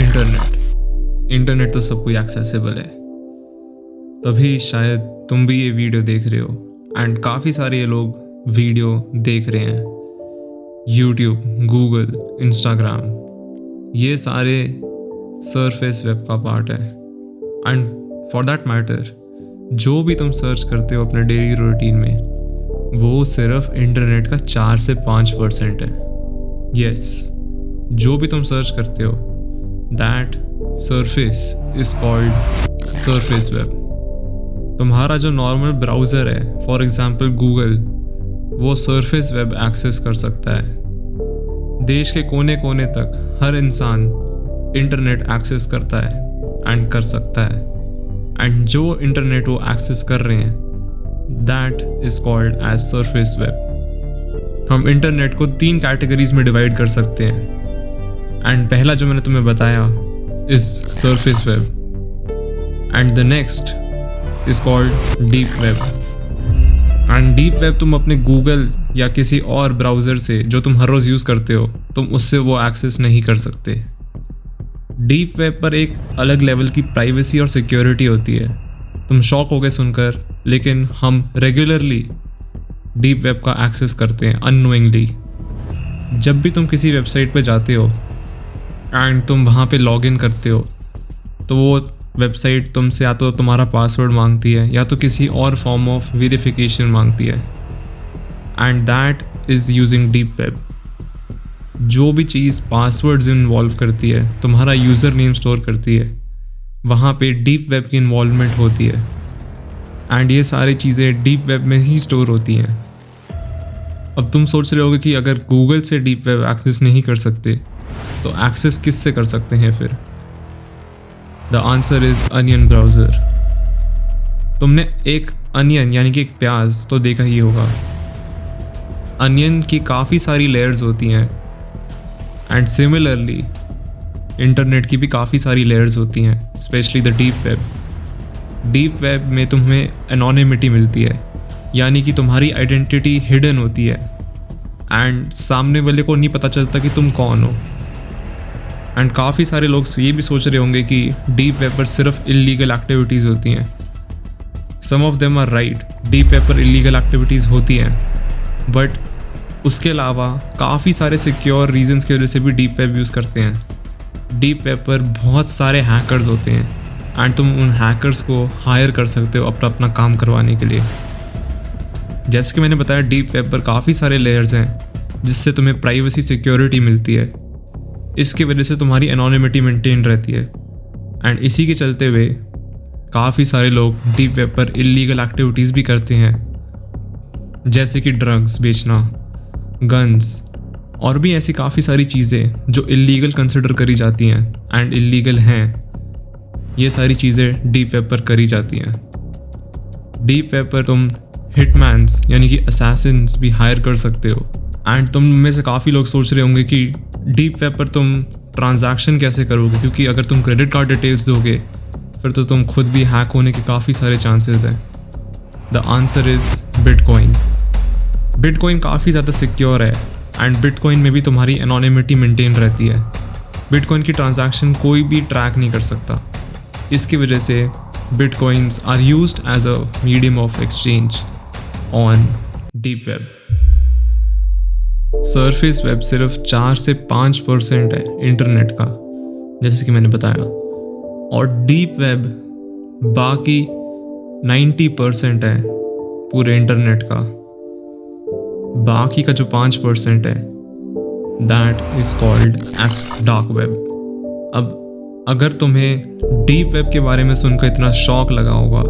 Internet तो सब कोई एक्सेसिबल है, तभी शायद तुम भी ये वीडियो देख रहे हो एंड काफ़ी सारे ये लोग वीडियो देख रहे हैं। यूट्यूब, गूगल, इंस्टाग्राम, ये सारे सरफेस वेब का पार्ट है। एंड फॉर दैट मैटर जो भी तुम सर्च करते हो अपने डेली रूटीन में, वो सिर्फ इंटरनेट का 4 से 5% है। यस, जो भी तुम सर्च करते हो, that surface is called surface web. तुम्हारा जो नॉर्मल ब्राउज़र है, फॉर एग्जांपल गूगल, वो सरफेस वेब एक्सेस कर सकता है। देश के कोने कोने तक हर इंसान इंटरनेट एक्सेस करता है एंड कर सकता है। एंड जो इंटरनेट वो एक्सेस कर रहे हैं, that is called as surface web. हम इंटरनेट को 3 कैटेगरीज में डिवाइड कर सकते हैं। एंड पहला जो मैंने तुम्हें बताया is surface web and the next is called deep web. And deep web तुम अपने गूगल या किसी और ब्राउज़र से जो तुम हर रोज़ यूज़ करते हो, तुम उससे वो एक्सेस नहीं कर सकते। डीप वेब पर एक अलग लेवल की प्राइवेसी और सिक्योरिटी होती है। तुम शॉक हो गए सुनकर, लेकिन हम रेगुलरली डीप वेब का एक्सेस करते हैं अननोइंगली। जब भी तुम किसी वेबसाइट पे जाते हो एंड तुम वहाँ पे लॉगिन करते हो, तो वो वेबसाइट तुमसे या तो तुम्हारा पासवर्ड मांगती है या तो किसी और फॉर्म ऑफ वेरिफिकेशन मांगती है। And that is using deep web. जो भी चीज़ पासवर्ड्स इन्वॉल्व करती है, तुम्हारा यूज़र नेम स्टोर करती है, वहाँ पे डीप वेब की इन्वॉल्वमेंट होती है। एंड ये सारी चीज़ें डीप वेब में ही स्टोर होती हैं। अब तुम सोच रहे होगे कि अगर गूगल से डीप वेब एक्सेस नहीं कर सकते, तो एक्सेस किस से कर सकते हैं फिर? The answer is onion browser. तुमने एक अनियन यानी कि एक प्याज तो देखा ही होगा। अनियन की काफ़ी सारी लेयर्स होती हैं एंड सिमिलरली इंटरनेट की भी काफ़ी सारी लेयर्स होती हैं, specially the deep web. Deep web में तुम्हें एनोनिमिटी मिलती है, यानी कि तुम्हारी आइडेंटिटी हिडन होती है एंड सामने वाले को नहीं पता चलता कि तुम कौन हो। एंड काफ़ी सारे लोग ये भी सोच रहे होंगे कि डीप वेब पर सिर्फ इलीगल एक्टिविटीज़ होती हैं। Some of them are right, deep web पर इलीगल एक्टिविटीज़ होती हैं, बट उसके अलावा काफ़ी सारे सिक्योर रीजंस की वजह से भी डीप वेब यूज़ करते हैं। डीप वेब पर बहुत सारे हैकर्स होते हैं एंड तुम उन हैकर्स को हायर कर सकते हो अपना काम करवाने के लिए। जैसे कि मैंने बताया, डीप वेब पर काफ़ी सारे लेयर्स हैं जिससे तुम्हें प्राइवेसी सिक्योरिटी मिलती है। इसकी वजह से तुम्हारी एनोनिमिटी मेंटेन रहती है एंड इसी के चलते हुए काफ़ी सारे लोग डीप वेब पर इलीगल एक्टिविटीज़ भी करते हैं, जैसे कि ड्रग्स बेचना, गन्स और भी ऐसी काफ़ी सारी चीज़ें जो इलीगल कंसिडर करी जाती हैं एंड इलीगल हैं। ये सारी चीज़ें डीप वेब पर करी जाती हैं। डीप वेब पर तुम हिटमैन्स यानी कि असैसिन्स भी हायर कर सकते हो। एंड तुम में से काफ़ी लोग सोच रहे होंगे कि डीप वेब पर तुम ट्रांजैक्शन कैसे करोगे, क्योंकि अगर तुम क्रेडिट कार्ड डिटेल्स दोगे फिर तो तुम खुद भी हैक होने के काफ़ी सारे चांसेस हैं। The answer is bitcoin. Bitcoin काफ़ी ज़्यादा सिक्योर है एंड बिटकॉइन में भी तुम्हारी एनोनिमिटी मेंटेन रहती है। बिटकॉइन की ट्रांजैक्शन कोई भी ट्रैक नहीं कर सकता। इसकी वजह से bitcoins are used as a medium of exchange on deep web. Surface web सिर्फ 4 से 5% है इंटरनेट का, जैसे कि मैंने बताया, और डीप वेब बाकी 90% है पूरे इंटरनेट का। बाकी का जो 5% है, that is called as dark web. अब अगर तुम्हें डीप वेब के बारे में सुनकर इतना शॉक लगा होगा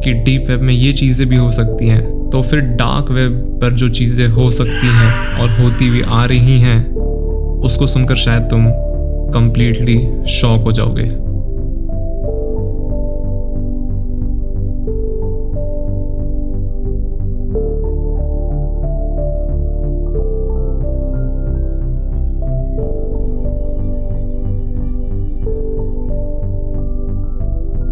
कि डीप वेब में ये चीज़ें भी हो सकती हैं, तो फिर डार्क वेब पर जो चीज़ें हो सकती हैं और होती हुई आ रही हैं, उसको सुनकर शायद तुम कंप्लीटली शॉक हो जाओगे।